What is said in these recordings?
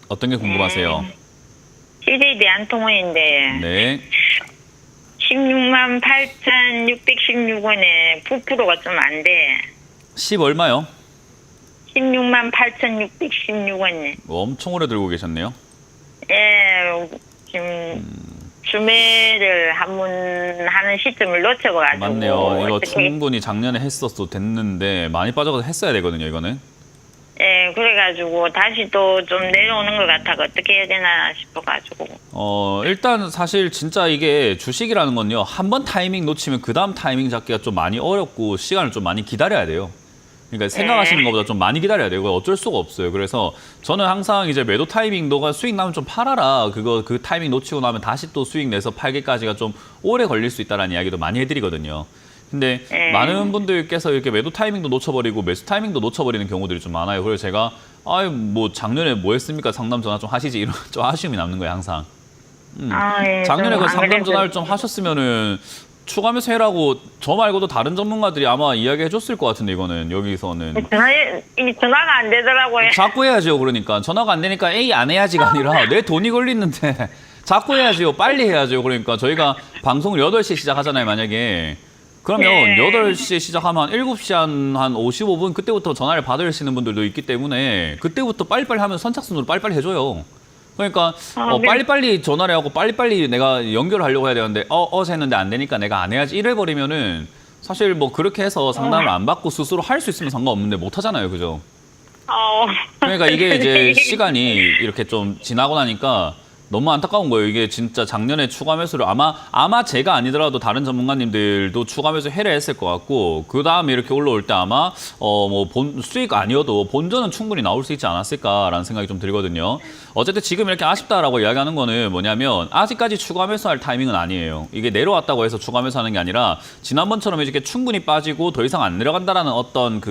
어떤 게 궁금하세요? CJ 대한통운인데 네. 16만 8,616원에 부프로가 좀 안 돼. 10 얼마요? 16만 8,616원에. 엄청 오래 들고 계셨네요. 예, 지금 주매를 한번 하는 시점을 놓쳐가지고. 맞네요. 이거 어떻게- 충분히 작년에 했었어도 됐는데 많이 빠져서 했어야 되거든요, 이거는. 예, 그래가지고 다시 또 좀 내려오는 것 같아서 어떻게 해야 되나 싶어가지고. 일단 사실 진짜 이게 주식이라는 건요. 한 번 타이밍 놓치면 그 다음 타이밍 잡기가 좀 많이 어렵고 시간을 좀 많이 기다려야 돼요. 그러니까 생각하시는 것보다 좀 많이 기다려야 돼요. 이거 어쩔 수가 없어요. 그래서 저는 항상 이제 매도 타이밍 너가 수익 나면 좀 팔아라. 그 타이밍 놓치고 나면 다시 또 수익 내서 팔기까지가 좀 오래 걸릴 수 있다라는 이야기도 많이 해드리거든요. 근데 많은 분들께서 이렇게 매도 타이밍도 놓쳐버리고 매수 타이밍도 놓쳐버리는 경우들이 좀 많아요. 그래서 제가 아유 뭐 작년에 뭐 했습니까? 상담 전화 좀 하시지 이런 좀 아쉬움이 남는 거예요 항상. 예, 작년에 좀 그 상담 아무래도 전화를 좀 하셨으면은 추가 매수 해라고 저 말고도 다른 전문가들이 아마 이야기해 줬을 것 같은데 이거는 여기서는 이 전화가 안 되더라고요. 자꾸 해야죠. 그러니까 전화가 안 되니까 에이 안 해야지가 아니라 내 돈이 걸리는데 자꾸 해야지요. 빨리 해야죠. 그러니까 저희가 방송을 8시에 시작하잖아요. 만약에 그러면 네. 8시에 시작하면 7시 한 55분 그때부터 전화를 받으시는 분들도 있기 때문에 그때부터 빨리빨리 하면 선착순으로 빨리빨리 해줘요. 그러니까 네. 빨리빨리 전화를 하고 빨리빨리 내가 연결하려고 해야 되는데 어제 했는데 안 되니까 내가 안 해야지 이래버리면은 사실 뭐 그렇게 해서 상담을 안 받고 스스로 할 수 있으면 상관없는데 못 하잖아요. 그죠? 그러니까 이게 이제 시간이 이렇게 좀 지나고 나니까 너무 안타까운 거예요. 이게 진짜 작년에 추가 매수를 아마 제가 아니더라도 다른 전문가님들도 추가 매수 해라 했을 것 같고 그 다음에 이렇게 올라올 때 아마 뭐 수익 아니어도 본전은 충분히 나올 수 있지 않았을까라는 생각이 좀 들거든요. 어쨌든 지금 이렇게 아쉽다라고 이야기하는 거는 뭐냐면 아직까지 추가 매수할 타이밍은 아니에요. 이게 내려왔다고 해서 추가 매수하는 게 아니라 지난번처럼 이렇게 충분히 빠지고 더 이상 안 내려간다라는 어떤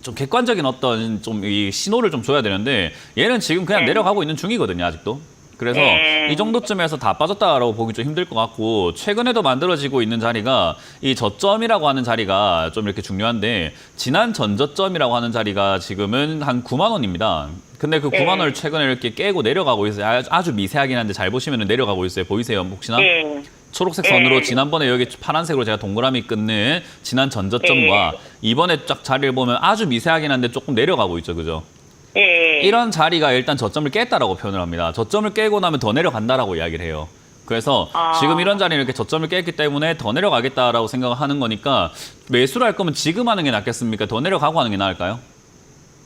좀 객관적인 어떤 좀 이 신호를 좀 줘야 되는데 얘는 지금 그냥 내려가고 있는 중이거든요 아직도. 그래서 이 정도쯤에서 다 빠졌다라고 보기 좀 힘들 것 같고 최근에도 만들어지고 있는 자리가 이 저점이라고 하는 자리가 좀 이렇게 중요한데 지난 전저점이라고 하는 자리가 지금은 한 9만 원입니다. 근데 그 9만 원을 최근에 이렇게 깨고 내려가고 있어요. 아주 미세하긴 한데 잘 보시면 내려가고 있어요. 보이세요 혹시나? 예. 초록색 선으로 지난번에 여기 파란색으로 제가 동그라미 끊는 지난 전저점과 이번에 쫙 자리를 보면 아주 미세하긴 한데 조금 내려가고 있죠. 그죠? 예. 이런 자리가 일단 저점을 깼다라고 표현을 합니다. 저점을 깨고 나면 더 내려간다라고 이야기를 해요. 그래서 지금 이런 자리는 이렇게 저점을 깼기 때문에 더 내려가겠다라고 생각을 하는 거니까 매수를 할 거면 지금 하는 게 낫겠습니까? 더 내려가고 하는 게 나을까요?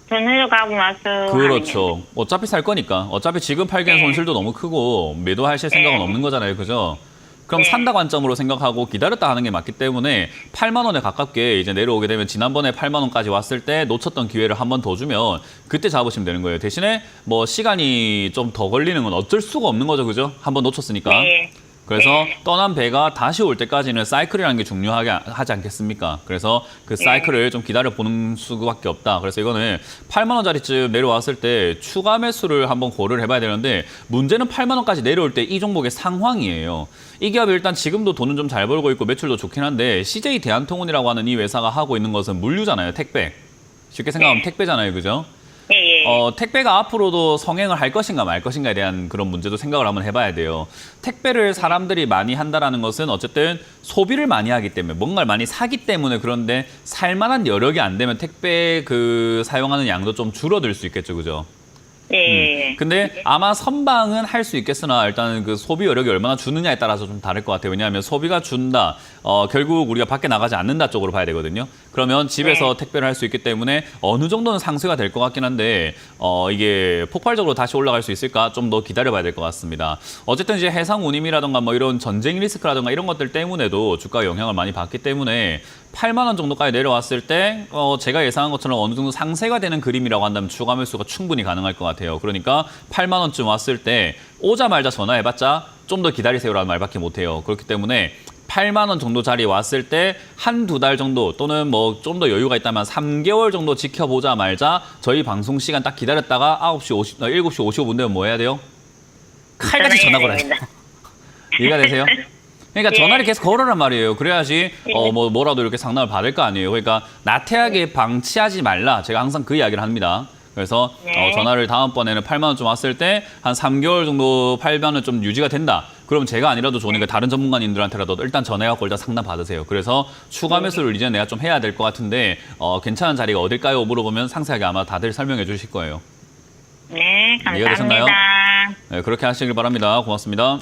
더 내려가고 나서. 그렇죠. 어차피 살 거니까. 어차피 지금 팔기엔 손실도 너무 크고 매도하실 생각은 없는 거잖아요. 그죠? 그럼 산다 관점으로 생각하고 기다렸다 하는 게 맞기 때문에 8만 원에 가깝게 이제 내려오게 되면 지난번에 8만 원까지 왔을 때 놓쳤던 기회를 한 번 더 주면 그때 잡으시면 되는 거예요. 대신에 뭐 시간이 좀 더 걸리는 건 어쩔 수가 없는 거죠. 그죠? 한 번 놓쳤으니까. 네. 그래서 떠난 배가 다시 올 때까지는 사이클이라는 게 중요하게 하지 않겠습니까? 그래서 그 사이클을 좀 기다려 보는 수밖에 없다. 그래서 이거는 8만 원짜리쯤 내려왔을 때 추가 매수를 한번 고려를 해봐야 되는데 문제는 8만 원까지 내려올 때 이 종목의 상황이에요. 이 기업이 일단 지금도 돈은 좀 잘 벌고 있고 매출도 좋긴 한데 CJ 대한통운이라고 하는 이 회사가 하고 있는 것은 물류잖아요. 택배. 쉽게 생각하면 택배잖아요. 그죠? 예. 택배가 앞으로도 성행을 할 것인가 말 것인가에 대한 그런 문제도 생각을 한번 해봐야 돼요. 택배를 사람들이 많이 한다라는 것은 어쨌든 소비를 많이 하기 때문에 뭔가를 많이 사기 때문에 그런데 살만한 여력이 안 되면 택배 사용하는 양도 좀 줄어들 수 있겠죠. 그죠? 예. 근데 아마 선방은 할 수 있겠으나 일단은 그 소비 여력이 얼마나 주느냐에 따라서 좀 다를 것 같아요. 왜냐하면 소비가 준다, 결국 우리가 밖에 나가지 않는다 쪽으로 봐야 되거든요. 그러면 집에서 택배를 할 수 있기 때문에 어느 정도는 상쇄가 될 것 같긴 한데 이게 폭발적으로 다시 올라갈 수 있을까 좀 더 기다려봐야 될 것 같습니다. 어쨌든 이제 해상 운임이라든가 뭐 이런 전쟁 리스크라든가 이런 것들 때문에도 주가가 영향을 많이 받기 때문에 8만 원 정도까지 내려왔을 때 제가 예상한 것처럼 어느 정도 상쇄가 되는 그림이라고 한다면 추가 매수가 충분히 가능할 것 같아요. 그러니까 8만 원쯤 왔을 때 오자마자 전화해봤자 좀 더 기다리세요라는 말밖에 못해요. 그렇기 때문에 8만 원 정도 자리 왔을 때 한두 달 정도 또는 뭐 좀 더 여유가 있다면 3개월 정도 지켜보자 말자 저희 방송 시간 딱 기다렸다가 7시 55분 되면 뭐 해야 돼요? 칼같이 전화 걸어야죠. 이해가 되세요? 그러니까 전화를 계속 걸으란 말이에요. 그래야지 뭐라도 이렇게 상담을 받을 거 아니에요. 그러니까 나태하게 방치하지 말라. 제가 항상 그 이야기를 합니다. 그래서 네. 전화를 다음번에는 8만 원쯤 왔을 때 한 3개월 정도 팔면은 좀 유지가 된다. 그럼 제가 아니라도 좋으니까 다른 전문가님들한테라도 일단 전화해갖고 일단 상담 받으세요. 그래서 추가 매수를 이제 내가 좀 해야 될 것 같은데 괜찮은 자리가 어딜까요? 물어보면 상세하게 아마 다들 설명해 주실 거예요. 네, 이해가 되셨나요? 감사합니다. 네, 그렇게 하시길 바랍니다. 고맙습니다.